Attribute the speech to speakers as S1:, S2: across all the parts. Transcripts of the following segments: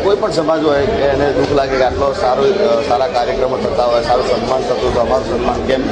S1: કોઈ પણ સમાજ હોય કે એને દુઃખ લાગે કે આટલો સારા કાર્યક્રમો થતા હોય, સારું સન્માન થતું, તો અમારું સન્માન કેમ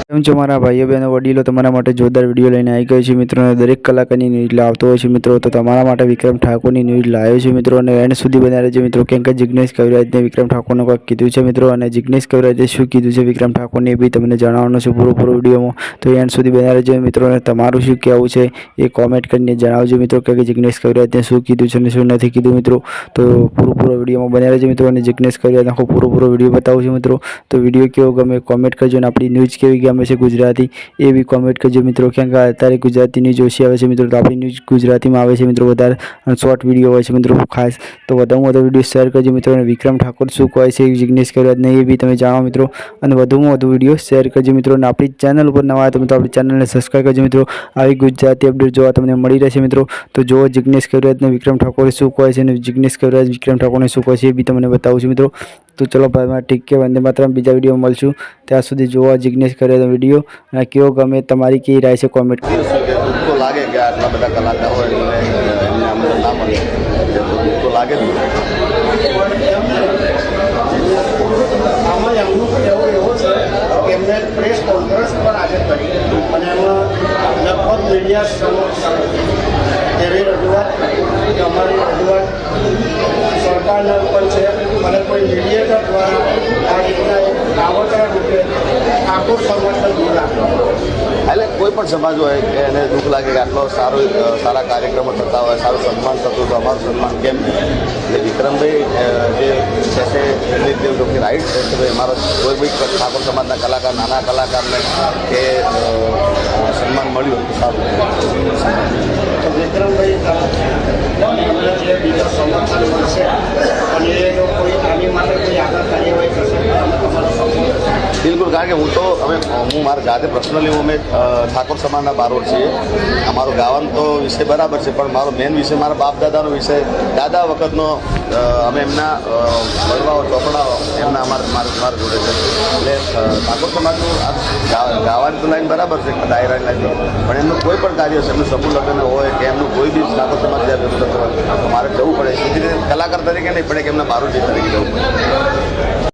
S2: કેમ છો મારા ભાઈઓ બહેનો વડીલો, તમારા માટે જોરદાર વિડીયો લઈને આવી ગયો છે મિત્રો। દરેક કલાકારની ન્યૂઝ લાવતો હોય છે મિત્રો, તો તમારા માટે વિક્રમ ઠાકોરની ન્યૂઝ લાવ્યો છે મિત્રો। અને એન્ડ સુધી બન્યા રહેજો મિત્રો, કેમ કે જિગ્નેશ કવિરાજને વિક્રમ ઠાકોરને કંઈક કીધું છે મિત્રો, અને જિગ્નેશ કવિરાજે શું કીધું છે વિક્રમ ઠાકોરને એ બી તમને જણાવવાનું છે પૂરો વિડીયોમાં। તો એન્ડ સુધી બન્યા રહેજો મિત્રો, અને તમારું શું કહેવું છે એ કોમેન્ટ કરીને જણાવજો મિત્રો, કે જિગ્નેશ કવિરાજને શું કીધું છે અને શું નથી કીધું મિત્રો। તો પૂરો વિડીયોમાં બન્યા રહેજો મિત્રો, અને જિગ્નેશ કવિરાજ આખો પૂરો વિડીયો બતાવું છું મિત્રો। તો વિડીયો કેવો ગમે કોમેન્ટ કરજો, અને આપણી ન્યૂઝ કેવી ગમે છે ગુજરાતી એ બી કોમેન્ટ કરજો મિત્રો, કેમ કે અત્યારે ગુજરાતી ન્યૂઝ ઓછી આવે છે મિત્રો, તો આપણી ન્યૂઝ ગુજરાતીમાં આવે છે મિત્રો વધારે, અને શોર્ટ વિડીયો હોય છે મિત્રો ખાસ। તો વધુમાં વધુ વિડીયો શેર કરજો મિત્રો, અને વિક્રમ ઠાકોર શું કહે છે જિગ્નેશ કવિરાજને એ બી તમે જાણો મિત્રો, અને વધુમાં વધુ વિડીયો શેર કરજો મિત્રો। અને આપણી ચેનલ ઉપર નવા આવે તો મિત્રો આપણી ચેનલને સબસ્ક્રાઈબ કરજો મિત્રો, આવી ગુજરાતી અપડેટ જોવા તમને મળી રહેશે મિત્રો। તો જો જિગ્નેશ કવિરાજને વિક્રમ ઠાકોરે શું કહે છે, અને જિગ્નેશ કવિરાજ વિક્રમ ઠાકોરને શું કહે છે એ બી તમને બતાવું છું મિત્રો। તો ચલો ભાઈ, ઠીક કે વંદે માતરમ, બીજા વિડીયો મળશું ત્યાં સુધી જોવા જિગ્નેશ કવિરાજનો વિડીયો, અને કેવો ગમે તમારી કેવી રાય છે કોમેન્ટ કરો।
S1: દુઃખ તો લાગે કે આટલા બધા કલાકાર હોય એમને આમંત્રણ ના મળે, દુઃખ તો લાગે જ।
S3: આમાં એમનું કહેવું એવું છે કે એમને પ્રેસ કોન્ફરન્સ પર આજે કરી, અને એમાં લગભગ મીડિયા સમક્ષ એવી રજૂઆત કે અમારી રજૂઆત સરકારના ઉપર છે, અને કોઈ મીડિયેટર દ્વારા આ રીતના એક કાવતરા રૂપે આખું સમર્થન દૂર રાખવું।
S1: એટલે કોઈ પણ સમાજ હોય કે એને દુઃખ લાગે કે આટલો સારા કાર્યક્રમો થતા હોય, સારું સન્માન થતું, તો અમારું સન્માન કેમ એટલે વિક્રમભાઈ જે છે તે એમની જે લોકોની રાઈટ છે કે ભાઈ અમારો કોઈ બી ઠાકોર સમાજના કલાકાર, નાના કલાકારને કે સન્માન મળ્યું સારું।
S3: તો વિક્રમભાઈ તમને જે બીજો સમર્થન મળશે અને એ કોઈ આની માટે કોઈ આગળ કાર્યવાહી કરશે તો તમે તમારો સપોર્ટ
S1: બિલકુલ, કારણ કે હું મારા જાતે પર્સનલી અમે ઠાકોર સમાજના બારોટ છીએ। અમારું ગાવાનું તો વિષય બરાબર છે, પણ મારો મેન વિષય મારા બાપ દાદાનો વિષય, દાદા વખતનો અમે એમના મળવાઓ ચોપડાઓ એમના મારા જોડે છે, એટલે ઠાકોર સમાજનું ગાવાની તો લાઈન બરાબર છે, ડાયરાની લાઈન, પણ એમનું કોઈ પણ કાર્ય છે, એમનું સમૂહ લગ્ન હોય કે એમનું કોઈ બી ઠાકોર સમાજ જ્યાં વ્યક્ત હોય તો મારે જવું પડે, સીધી રીતે કલાકાર તરીકે નહીં પડે કે એમના બારોટી તરીકે જવું પડે।